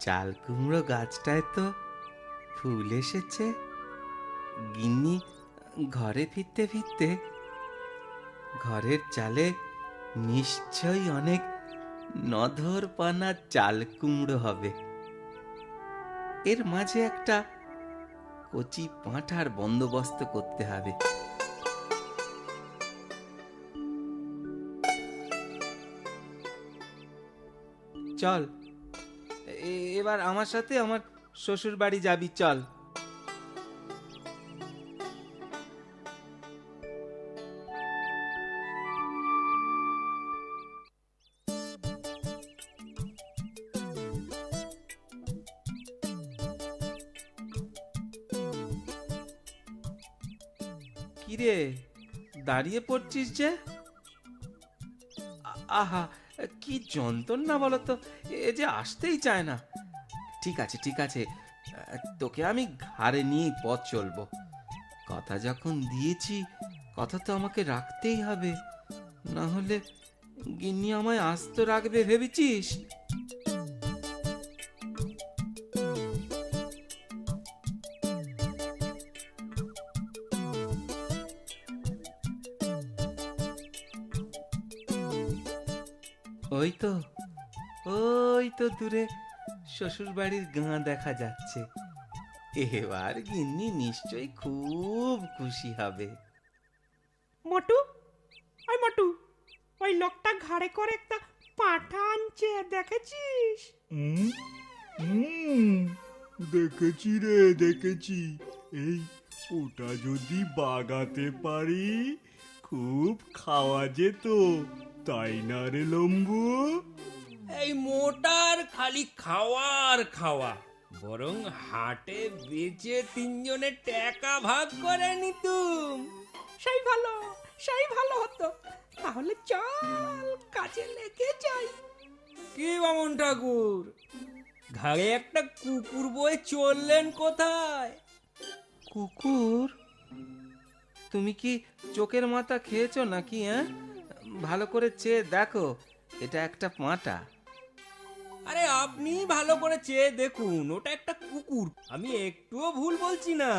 চাল কুমড়ো গাছটায় তো ফুল এসেছে। গিন্নি ঘরে ফিরতে ফিরতে ঘরের চালে নিশ্চয়ই অনেক নধর পানা চাল কুমড়ো হবে। এর মাঝে একটা কচি পাঁঠার বন্দোবস্ত করতে হবে। চল, এবার আমার সাথে আমার শ্বশুর বাড়ি যাবি, চল। কিরে, দাঁড়িয়ে পড়ছিস যে? আহা, কি যন্ত্রণা বলতো, এ যে আসতেই চায় না। ঠিক আছে ঠিক আছে, তোকে আমি ঘাড়ে নিয়েই পথ চলবো। কথা যখন দিয়েছি, কথা তো আমাকে রাখতেই হবে, না হলে গিন্নি আমায় আস্ত রাখবে ভেবেছিস? ওই তো, ওই তো দূরে শ্বশুর বাড়ির গাঁ দেখা যাচ্ছে। এবার গিন্নি নিশ্চয়ই খুব খুশি হবে। মোটু, ওই মোটু, ওই লোকটা ঘাড়ে করে একটা পাঁঠা আনছে, দেখেছিস? হুম হুম দেখেছি রে, দেখেছি। এই ওটা যদি বাগাতে পারি খুব খাওয়া যেত, তাই না রে লম্বু? এই মোটার খালি খাওয়ার খাওয়া, বরং হাটে বেচে তিনজনে টাকা ভাগ করে নিতুম। সেই ভালো, সেই ভালো হতো। তাহলে চল কাজে লেগে যাই। কি বামন ঠাকুর, ঘাড়ে একটা কুকুর বয়ে চললেন কোথায়? কুকুর? তুমি কি চোখের মাথা খেয়েছো নাকি? ভালো করে চেয়ে দেখো, এটা একটা পাঁঠা। আরে আপনি ভালো করে চেয়ে দেখুন, ওটা একটা কুকুর, আমি একটুও ভুল বলছি না।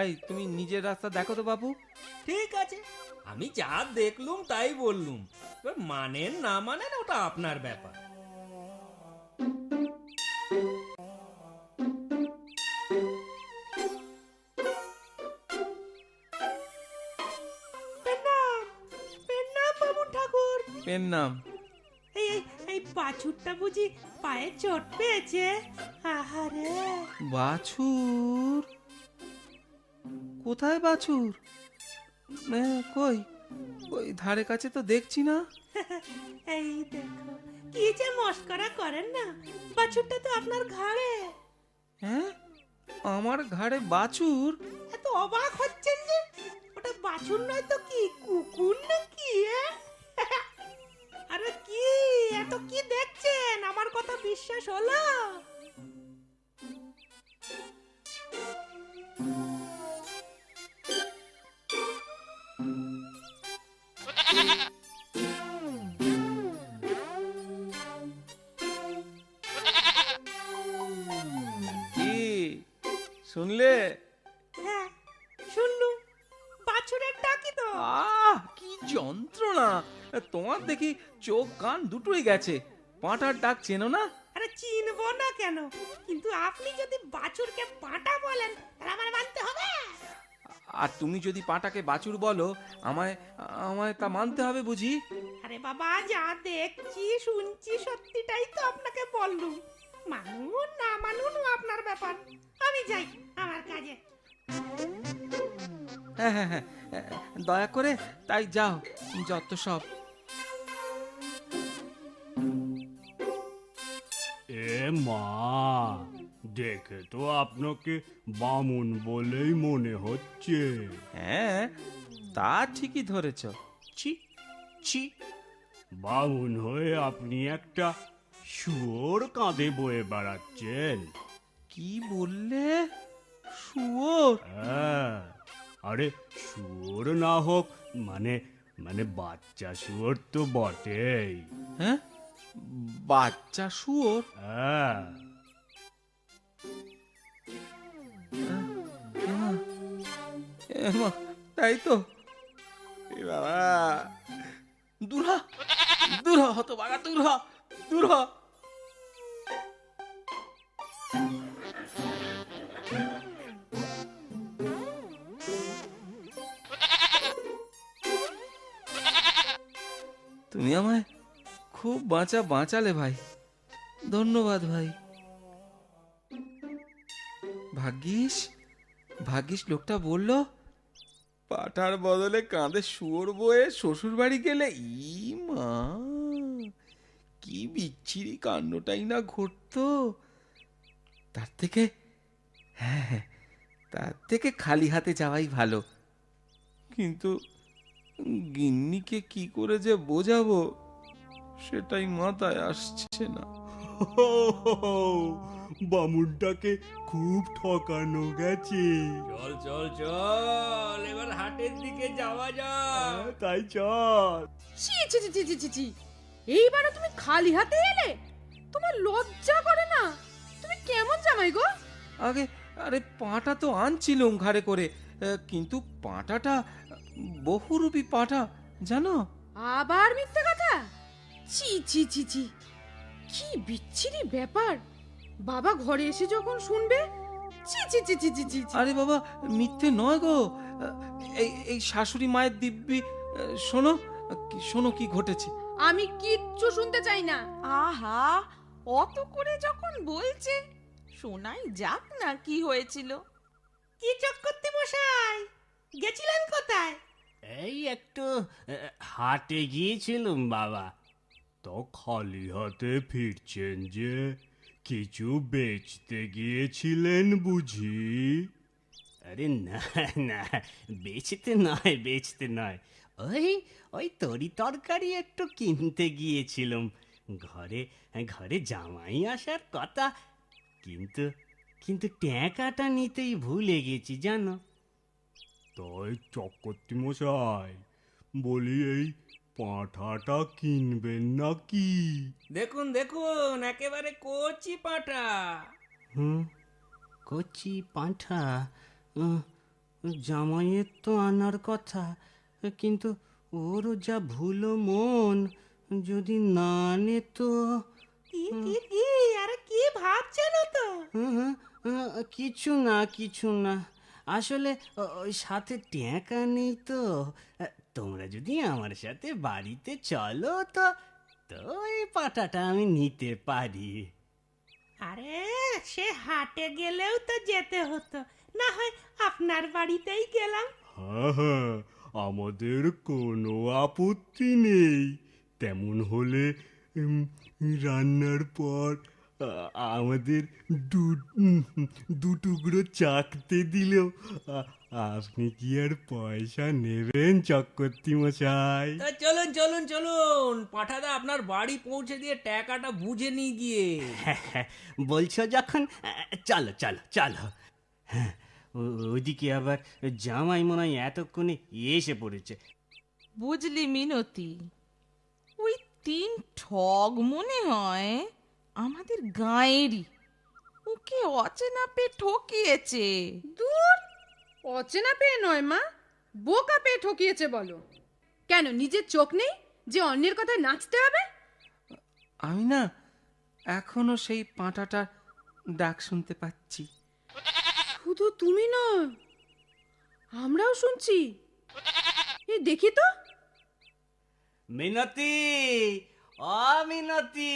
এই, তুমি নিজের রাস্তা দেখো তো বাবু। ঠিক আছে, আমি যা দেখলুম তাই বললুম, এবার মানেন না মানেন ওটা আপনার ব্যাপার। প্রণাম, প্রণাম বাবু ঠাকুর। এর নাম এই এই এই বাছুরটা বুঝি পায়ে চোট পেয়েছে? আহারে, বাছুর? কোথায় বাছুর? কই, ওই ধারে কাছে তো দেখছি না। এই দেখো, কি যে মস্করা করেন না, বাছুরটা তো আপনার ঘাড়ে। হ্যাঁ, আমার ঘাড়ে বাছুর? এত অবাক হচ্ছেন যে? ওটা বাছুর নয় তো কি, কুকুর নাকি? আরে কি, এত কি দেখছেন? আমার কথা বিশ্বাস হলো? কি শুনলে? হ্যাঁ, শুনলুম। বাছুরের ডাকি তো। কি যন্ত্রণা! তোমার দেখি চোখ কান দুটোই গেছে। পাঁঠার ডাক চেনো না? আরে চিনবো না কেন? কিন্তু আপনি যদি বাছুরকে পাঁঠা বলেন, তাহলে আমার মানতে হবে। আর তুমি যদি পাঁঠাকে বাছুর বলো, আমায় আমায় তা মানতে হবে বুঝি? আরে বাবা, যা দেখছি শুনছি সত্যিটাই তো আপনাকে বললুম। মানুন না মানুন ও আপনার ব্যাপার। আমি যাই আমার কাজে। হ্যাঁ হ্যাঁ হ্যাঁ, দয়া করে তাই যাও, যত সব। এ মা, দেখে তো আপনাকে বামুন বলেই মনে হচ্ছে। হ্যাঁ, তা ঠিকই ধরেছ। ছি ছি, বামুন হয়ে আপনি একটা শুয়োর কাঁধে বয়ে বেড়াচ্ছেন। কি বললে? শুয়োর? হ্যাঁ, আরে শুয়োর না হোক, মানে মানে বাচ্চা শুয়োর তো বটেই। হ্যাঁ, বাচ্চা শুয়োর? হ্যাঁ, এমা, এমা, তাই তো। এ বাবা, দূর হ, দূর হ, হতভাগা, দূর হ, দূর হ। তুমি আমায় খুব বাঁচালে ভাই, ধন্যবাদ ভাই। ভাগ্যিস ভাগ্যিস লোকটা বলল পাঠার বদলে কাঁধে শুয়োর বয়ে শ্বশুর বাড়ি গেলে ই মা, কি বিচ্ছিরি কাণ্ডটাই না ঘটতো। তার থেকে, হ্যাঁ হ্যাঁ, তার থেকে খালি হাতে যাওয়াই ভালো। কিন্তু গিন্নিকে কি করে যে বোঝাবো সেটাই মাথায় আসছে না। বামুনটাকে খুব ঠকানো গেছে। চল চল চল, এবার হাটের দিকে যাওয়া যাক। তাই চল। ছি ছি ছি ছি ছি ছি, এইবারে তুমি খালি হাতে এলে? তোমার লজ্জা করে না? তুমি কেমন জামাই গো? আগে আরে পাঁটা তো আনছিলুম ঘাড়ে করে, কিন্তু পাঁটাটা বহুরূপী পাঁটা, জানো। আবার মিথ্যে কথা! ছি ছি ছি ছি, কি বিচ্ছিরি ব্যাপার! বাবা ঘরে এসে যখন শুনবে, ছি ছি ছি ছি ছি ছি ছি। আরে বাবা, মিথ্যে নয় গো। এই এই শাশুড়ি মায়ের দিব্যি, শোনো, শোনো কি ঘটেছে। আমি কিচ্ছু শুনতে চাই না। আহা, অত করে যখন বলছে, শোনাই যাক না কি হয়েছিল। কি চক্করতি মশাই, গেছিলেন কোথায়? এই একটু হাটে গিয়েছিলাম বাবা। তো খালি হাতে ফিরছেন যে, কিছু বেচতে গিয়েছিলেন বুঝি? আরে না না, বেচতে নয়, ওই ওই তরি তরকারি একটু কিনতে গিয়েছিলাম। ঘরে ঘরে জামাই আসার কথা, কিন্তু কিন্তু টাকাটা নিতেই ভুলে গেছি জানো। তাই চক্রবর্তী মশাই, বলি এই পাঁঠাটা কিনবেন নাকি? দেখুন দেখুন, একেবারে কচি পাঁঠা। হুম, কচি পাঁঠা? জামাইয়ের তো আনার কথা, কিন্তু ওরও যা ভুলো মন, যদি না আনে তো। কি আরে কি ভাবছেন তো? কিছু না, আসলে ওই সাথে টাকা নেই তো। তোমরা যদি আমার সাথে বাড়িতে চলো তো, তো এই পাটাটা আমি নিতে পারি। আরে সে হাটে গেলেও তো যেতে হতো, না হয় আপনার বাড়িতেই গেলাম। হ্যাঁ, আমাদের কোনো আপত্তি নেই। তেমন হলে রান্নার পর আমাদের দু টুকরো চাকতে দিলেও আপনি কি আর পয়সা নেবেন চক্রবর্তী মশাই? তা চলুন চলুন চলুন, পাঁঠাদা আপনার বাড়ি পৌঁছে দিয়ে টাকাটা বুঝে নিয়ে গিয়ে। বলছো যখন, চলো চলো চলো। হ্যাঁ, ওইদিকে আবার জামাই মনে হয় এতক্ষণে এসে পড়েছে। বুঝলি মিনতি, ওই তিন ঠগ মনে হয় আমাদের গাঁয়েরই। ওকে অচেনা পেয়ে ঠকিয়েছে। দূর, অচেনা পেয়ে নয় মা, বোকা পেয়ে ঠকিয়েছে বলো। কেন, নিজের চোখ নেই যে অন্যের কথায় নাচতে হবে? আমি না এখনো সেই পাঁটাটার ডাক শুনতে পাচ্ছি। শুধু তুমি নয়, আমরাও শুনছি। এই দেখি তো। মিনতি, ও মিনতি,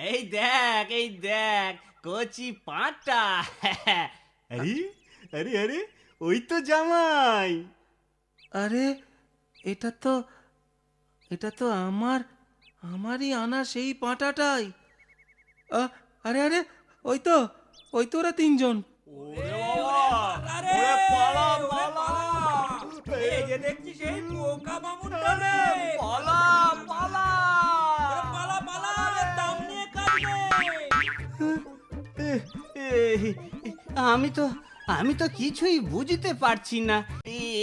এই দেখ কচি পাঁটা। আরে আরে আরে, ওই তো জামাই। আরে এটা তো আমারই আনা সেই পাঁটাটাই। আরে আরে, ওই তো ওরা তিনজন। আরে, ওরে পালা। এই যে দেখছি সেই পোকা বামুনটা রে। পালা, ওরে পালা পালা, এর দাম নিয়ে কাটবে। আমি তো কিছুই বুঝতে পারছি না,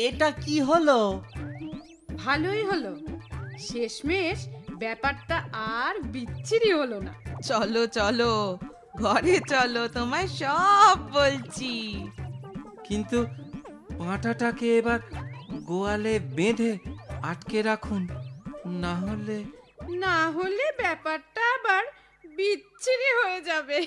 এটা কি হলো? ভালোই হলো, শেষমেশ ব্যাপারটা আর বিচ্ছিরি হলো না। চলো চলো, ঘরে চলো, তোমায় সব বলছি। কিন্তু পাঁঠাটাকে এবার গোয়ালে বেঁধে আটকে রাখুন, না হলে না হলে ব্যাপারটা আবার বিচ্ছিরি হয়ে যাবে।